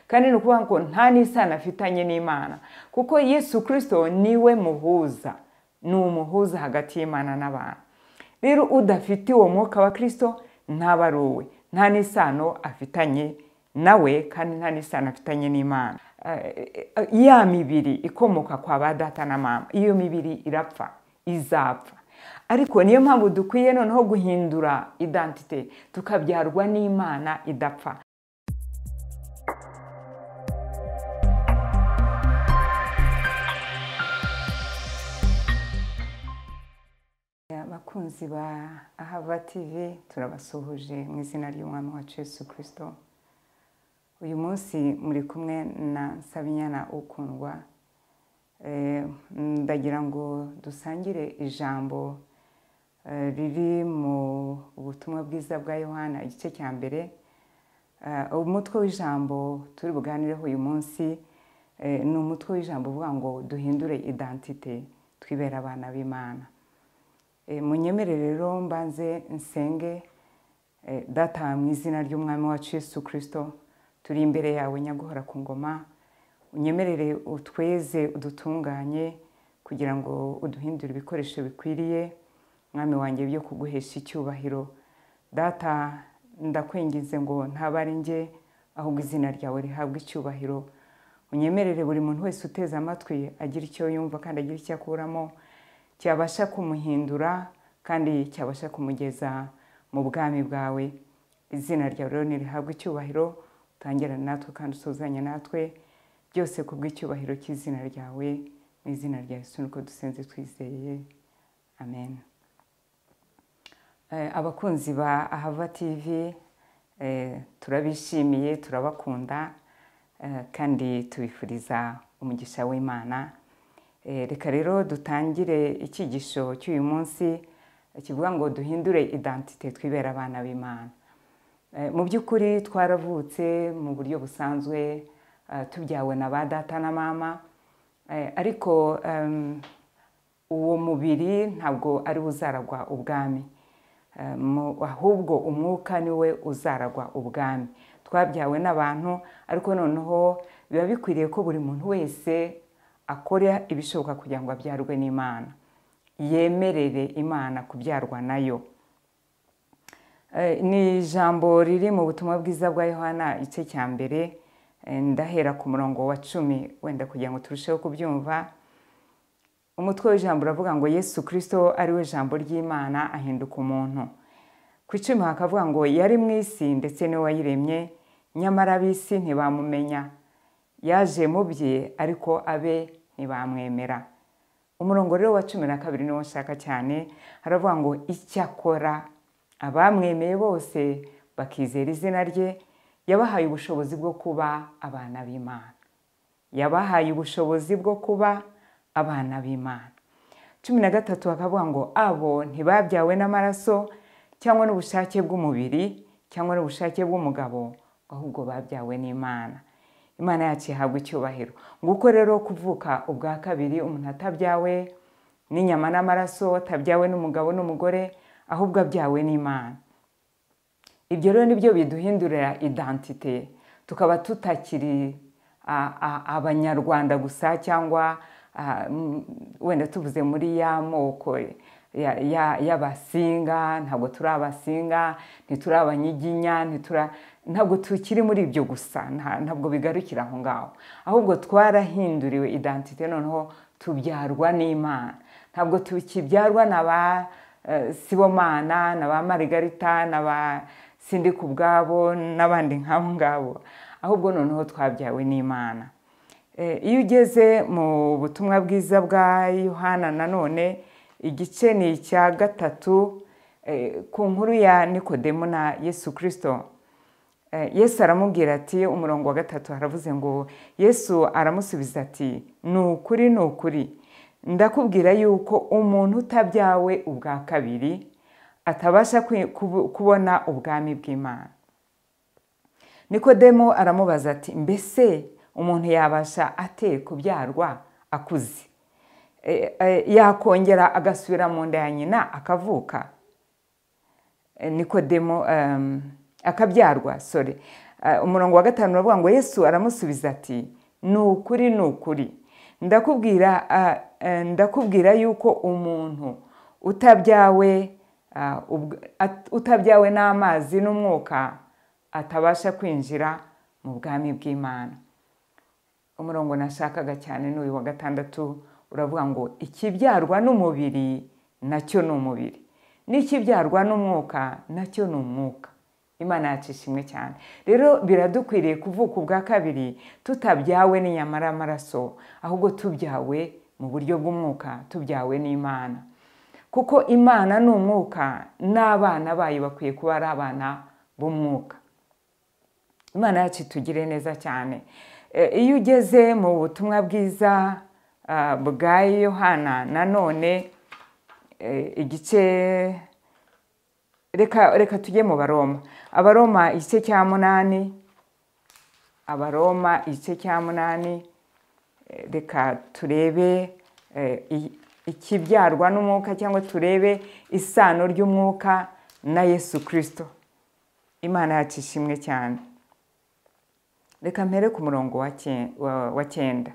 kandi ni ukuvuga ngo nta n'isano afitanye n'Imana, kuko Yesu Kristo niwe muhuza, ni umuhuza hagati y'Imana n'abantu. Rero udafite uwo mwuka wa Kristo ntaba ari uwe, nta n'isano afitanye nawe kandi nta n'isano afitanye n'Imana. Ya mibiri ikomoka kwa ba data na mama, iyo mibiri irapfa, izapfa. Ariko niyo mpamvu dukwiye noneho guhindura identite, tukabyarwa n'Imana idapfa. Abakunzi ba Ahava TV turabasuhuje mu izina ry'Umwami wacu Yesu Kristo. Uyu munsi muri kumwe na Nsabinyana ukundwa. Ndagira ngo dusangire ijambo riri mu butumwa bwiza bwa Yohana igice cya mbere. Umutwe w'ijambo turi buganireho uyu munsi ni umutwe w'ijambo uvuga ngo duhindure identite, twibere abana b'Imana. Munyemerere rero mbanze nsenge. Data mu izina ry'Umwami wacu Yesu Kristo, turi imbere yawe nyaguhora ku ngoma. Unyemerere utweze udutunganye kugira ngo uduhindure ibikoresho bikwiriye, Mwami wanjye, byo kuguhesha icyubahiro. Data, ndakwinginze ngo ntabari nge, ahubwo izina ryawe rihabwe icyubahiro. Unyemerere buri muntu wese uteze amatwi agira icyo yumva kandi agira icyo akuramo, cyabasha kumuhindura kandi cyabasha kumugeza mu bwami bwawe. Izina ryawe rero nirihabwe icyubahiro, utangirane natwe kandi usozanye natwe, byose kubw'icyubahiro cy'izina ryawe. Mu izina rya Yesu niko dusenze twizeye, amen. Abakunzi ba Ahava TV, turabishimiye, turabakunda kandi tubifuriza umugisha w'Imana. Reka rero dutangire icyigisho cy'uyu munsi kivuga ngo duhindure identite, twibere abana b'Imana. Mu by'ukuri twaravutse mu buryo busanzwe, tubyawe na ba data na mama, ariko uwo mubiri ntabwo ari uzaragwa ubwami, ahubwo umwuka niwe uzaragwa ubwami. Twabyawe n'abantu, ariko noneho biba bikwiriye ko buri muntu wese akora ibishoboka kugira ngo abyarwe n'Imana, yemerere Imana kubyarwa nayo. Ni ijambo riri mu butumwa bwiza bwa Yohana igice cya mbere. Ndahera ku murongo wa 10 wenda kugira ngo turusheho kubyumva. Umutwe w'ijambo uravuga ngo Yesu Kristo ari we jambo ry'Imana ahinduka umuntu. Ku 10 hakavuga ngo yari mu isi ndetse niwe wayiremye, nyamara ab'isi ntibamumenya. Yaje mu bye ariko abe ntibamwemera. Umurongo rero wa 12 niwo nshaka cyane. Haravuga ngo icyakora abamwemeye bose bakizera izina rye, yabahaye ubushobozi bwo kuba abana b'Imana. Yabahaye ubushobozi bwo kuba abana b'Imana. 13 hakavuga ngo abo ntibabyawe n'amaraso cyangwa n'ubushake bw'umubiri cyangwa n'ubushake bw'umugabo, ahubwo babyawe n'Imana. Imana yacu ihabwa icyubahiro. Nguko rero kuvuka ubwa kabiri, umuntu atabyawe n'inyama n'amaraso, atabyawe n'umugabo n'umugore, ahubwo abyawe n'Imana. Ibyo rero nibyo biduhindurira identite, tukaba tutakiri abanyarwanda gusa, cyangwa wenda tuvuze muri ya moko y'abasinga. Ntabwo turi abasinga, ntituri abanyiginya, ntabwo tukiri muri ibyo gusa, ntabwo bigarukira aho ngaho, ahubwo twarahinduriwe identite, noneho tubyarwa n'Imana. Ntabwo tukibyarwa n'aba Sibomana, n'aba Marigarita, n'aba Sindika ubwabo n'abandi nk'abo ngabo, ahubwo noneho twabyawe n'Imana. Iyo ugeze mu butumwa bwiza bwa Yohana nanone igice ni icya 3, ku nkuru ya Nikodemo na Yesu Kristo, Yesu aramubwira ati, umurongo wa 3 haravuze ngo Yesu aramusubiza ati, nukuri nukuri ndakubwira yuko umuntu utabyawe ubwa kabiri atabasha kubona ubwami bw'Imana. Nikodemo aramubaza ati, mbese umuntu yabasha ate kubyarwa akuze? Yakongera agasubira mu nda ya nyina akavuka? Nikodemo akabyarwa, umurongo wa 5 uravuga ngo Yesu aramusubiza ati ni ukuri ndakubwira yuko umuntu utabyawe n'amazi n'umwuka atabasha kwinjira mu bwami bw'Imana. Umurongo nashakaga cyane n'uyu wa 6 uravuga ngo ikibyarwa n'umubiri nacyo ni umubiri, n'ikibyarwa n'umwuka nacyo ni umwuka. Imana yacishimwe cyane. Rero biradukwiriye kuvuka ubwa kabiri tutabyawe n'inyama n'amaraso, ahubwo tubyawe mu buryo bw'umwuka, tubyawe n'Imana. Kuko Imana ni umwuka, n'abana bayo bakwiye kuba ari abana b'umwuka. Imana yacu itugire neza cyane. Iyo ugeze mu butumwa bwiza bwa Yohana nanone igice, reka tujye mu Baroma. Abaroma igice cya 8, Abaroma igice cya 8, reka turebe ikibyarwa n'umwuka cyangwa turebe isano ry'umwuka na Yesu Kristo. Imana yacishimwe cyane. Reka mpere ku murongo wa 9.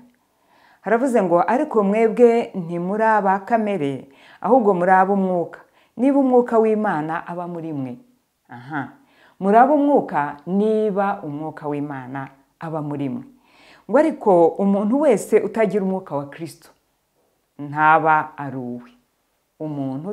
Haravuze ngo ariko mwebwe ntimuri aba kamere, ahubwo muri ab'umwuka, niba umwuka w'Imana aba muri mwe. Muri ab'umwuka niba umwuka w'Imana aba muri mwe. Ngo ariko umuntu wese utagira umwuka wa Kristo ntaba ari uwe. Umuntu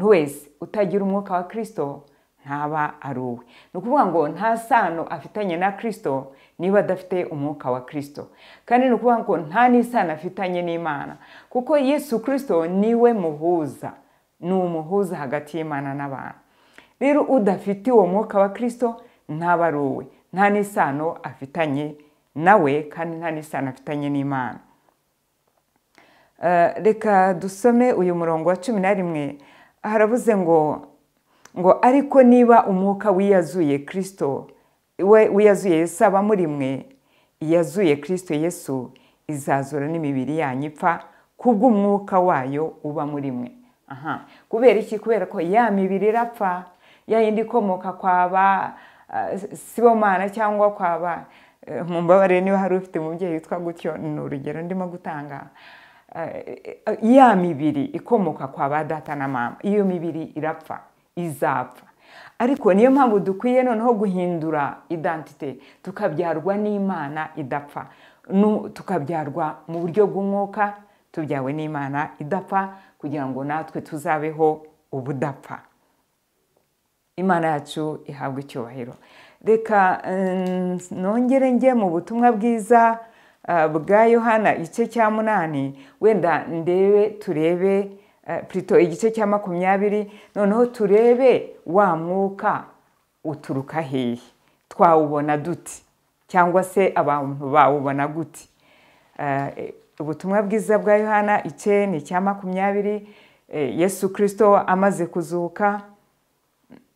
wese utagira umwuka wa Kristo ntaba ari uwe. Ni ukuvuga ngo nta sano afitanye na Kristo niba adafite umwuka wa Kristo, kandi ni ukuvuga ngo nta n'isano afitanye n'Imana, kuko Yesu Kristo niwe muhuza, ni umuhuza hagati y'Imana n'abantu. Rero udafite uwo mwuka wa Kristo ntaba ari uwe, nta n'isano afitanye nawe, kandi nta n'isano afitanye n'Imana. Reka dusome uyu murongo wa 11. Haravuze ngo ariko niba umwuka wiyazuye Kristo, wiyazuye Yesu aba muri mwe, iyazuye Kristo Yesu izazura n'imibiri yanyu ipfa kubw'umwuka wayo uba muri mwe. Kubera iki? Kubera ko ya mibiri irapfa, ya yindi ikomoka kwaba sibomana cyangwa kwaba, mumbabarire niba hari ufite umubyeyi witwa gutyo, ni urugero ndimo gutanga. Ya mibiri ikomoka kwa ba data na mama, iyo mibiri irapfa, izapfa. Ariko niyo mpamvu dukwiye noneho guhindura identite, tukabyarwa n'Imana idapfa, tukabyarwa mu buryo bw'umwuka, tubyawe n'Imana idapfa, kugira ngo natwe tuzabeho ubudapfa. Imana yacu ihabwe icyubahiro. Reka nongere njye mu butumwa bwiza bwa Yohana igice cya 8, wenda turebe plutôt igice cya 20, noneho turebe wa mwuka uturuka hehe, twawubona duti, cyangwa se abantu bawubona guti. Ubutumwa bwiza bwa Yohana igice ni cya 20, Yesu Kristo amaze kuzuka.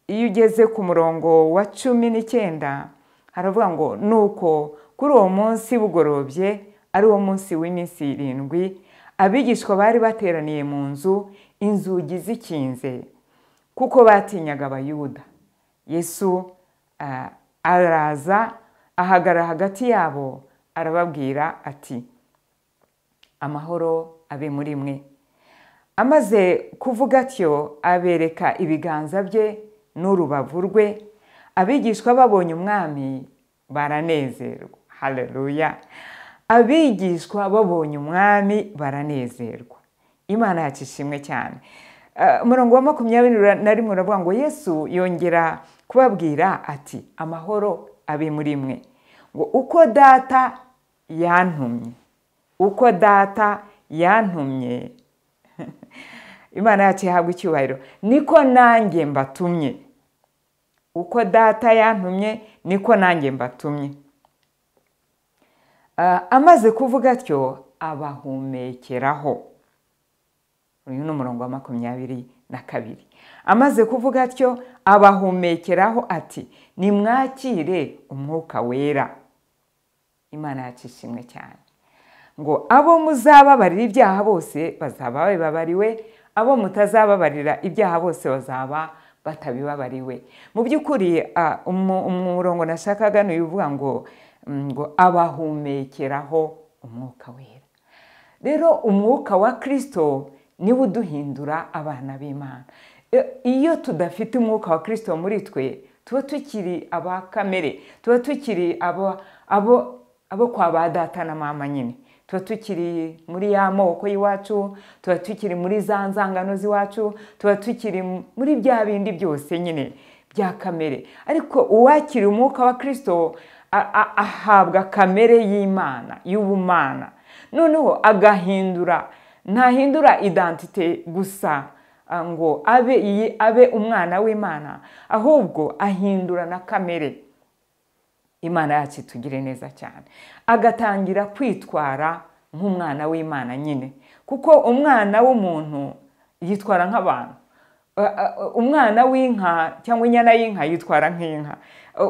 Iyo ugeze ku murongo wa 19 haravuga ngo nuko kuri uwo munsi bugorobye, ari wo munsi w'iminsi 7, abigishwa bari bateraniye mu nzu, inzugi zikinze, kuko batinyaga Abayuda. Yesu araza ahagarara hagati yabo, arababwira ati amahoro abe muri mwe. Amaze kuvuga atyo abereka ibiganza bye n'urubavu rwe. Abigishwa babonye umwami baranezerwa. Haleluya. Abigishwa babonye umwami baranezerwa. Imana yacishimwe cyane. Umurongo wa 21 uravuga ngo Yesu yongera kubabwira ati amahoro abe muri mwe. Ngo uko data yantumye, Imana yacu ihabwe icyubahiro, niko nanjye mbatumye. Uko data yantumye niko nanjye mbatumye. Amaze kuvuga atyo abahumekeraho. Uyu ni umurongo wa 22. Amaze kuvuga atyo abahumekeraho ati nimwakire umwuka wera. Imana yacishimwe cyane. Ngo abo muzababarira ibyaha bose bazaba bababariwe, abo mutazababarira ibyaha bose bazaba batabibabariwe. Mu by'ukuri umurongo nashakaga ni uvuga ngo abahumekeraho umwuka wera. Rero umwuka wa Kristo niwe uduhindura abana b'Imana. Iyo tudafite umwuka wa Kristo muri twe, tuba tukiri aba kamere, tuba tukiri abo kwa ba data na mama nyine, tuba tukiri muri ya moko y'iwacu, tuba tukiri muri za nzangano z'iwacu, tuba tukiri muri bya bindi byose nyine bya kamere. Ariko uwakira umwuka wa Kristo ahabwa kamere y'Imana, y'ubumana, noneho ntahindura identite gusa ngo abe umwana w'Imana, ahubwo ahindura na kamere. Imana yacu itugire neza cyane, agatangira kwitwara nk'umwana w'Imana nyine, kuko umwana w'umuntu yitwara nk'abantu. Umwana w'inka cyangwa inyana y'inka yitwara nk'inka,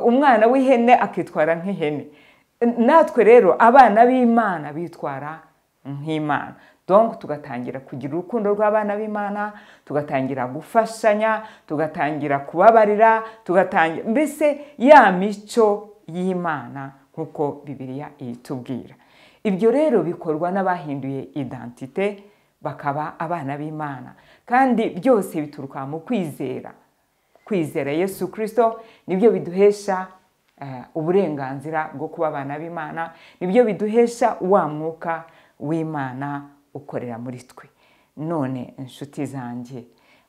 umwana w'ihene akitwara nk'ihene. Natwe rero abana b'Imana bitwara nk'Imana. Donc tugatangira kugira urukundo rw'abana b'Imana, tugatangira gufashanya, tugatangira kubabarira, mbese ya mico y'Imana nk'uko Bibiliya itubwira. Ibyo rero bikorwa n'abahinduye identite bakaba abana b'Imana, kandi byose bituruka mu kwizera Yesu Kristo. Nibyo biduhesha uburenganzira bwo kuba abana b'Imana, nibyo biduhesha wa mwuka w'Imana ukorera muri twe. None inshuti zanjye,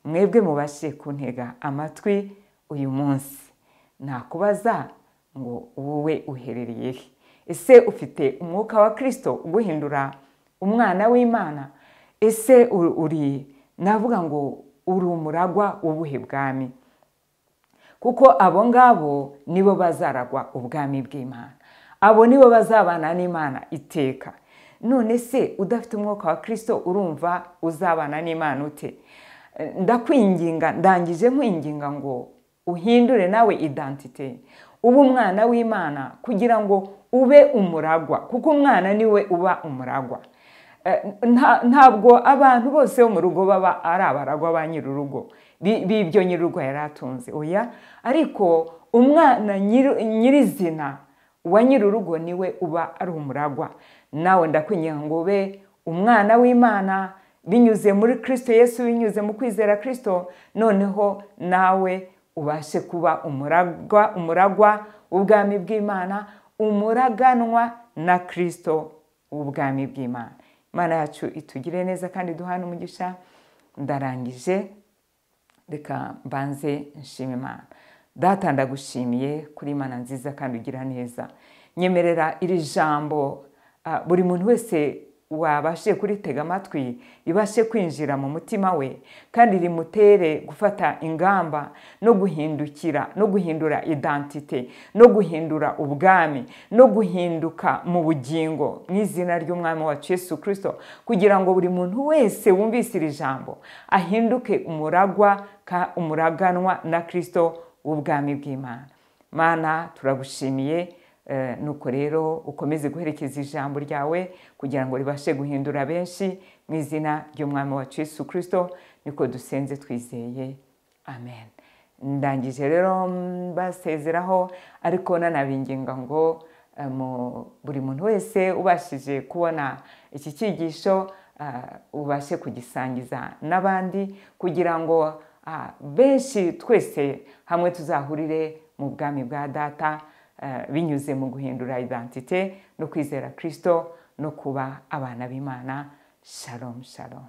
mwebwe mubashe kuntega amatwi uyu munsi, nakubaza ngo wowe uherereye he? Ese ufite umwuka wa Kristo uguhindura umwana w'Imana? Ese navuga ngo uri umuragwa w'ubuhe bwami? Kuko abo ngabo nibo bazaragwa ubwami bw'Imana, abo nibo bazabana n'Imana iteka. None se udafite umwuka wa Kristo urumva uzabana n'Imana ute? Ndangije nkwinginga ngo uhindure nawe identite, ube umwana w'Imana kugira ngo ube umuragwa, kuko umwana niwe uba umuragwa. Ntabwo abantu bose bo mu rugo baba ari abaragwa ba nyir'urugo b'ibyo nyir'urugo yari atunze, oya. Ariko umwana nyirizina wa nyir'urugo niwe uba ari umuragwa. Nawe ndakwinginga ngo ube umwana w'Imana binyuze muri Kristo Yesu, binyuze mu kwizera Kristo, noneho nawe ubashe kuba umuragwa w'ubwami bw'Imana, umuraganwa na Kristo w'ubwami bw'Imana. Imana yacu itugire neza kandi duhane umugisha. Ndarangije, reka mbanze nshime Imana. Data, ndagushimiye kuri Imana nziza kandi ugira neza. Nyemerera iri jambo buri muntu wese wabashe kuritega amatwi ibashe kwinjira mu mutima we, kandi rimutere gufata ingamba no guhindukira no guhindura identite no guhindura ubwami no guhinduka mu bugingo mu izina ry'umwami wacu Yesu Kristo, kugira ngo buri muntu wese wumvise iri jambo ahinduke umuraganwa na Kristo w'ubwami bw'Imana. Mana, turagushimiye. Nuko rero ukomeze guherekeza ijambo ryawe kugira ngo ribashe guhindura benshi, mu izina ry'umwami wacu Yesu Kristo niko dusenze twizeye, amen. Ndangije rero basezeraho, ariko nanabinginga ngo buri muntu wese ubashije kubona iki cyigisho ubashe kugisangiza n'abandi, kugira ngo benshi twese hamwe tuzahurire mu bwami bwa Data, binyuze mu guhindura identite no kwizera Kristo no kuba abana b'Imana. Shalom, shalom.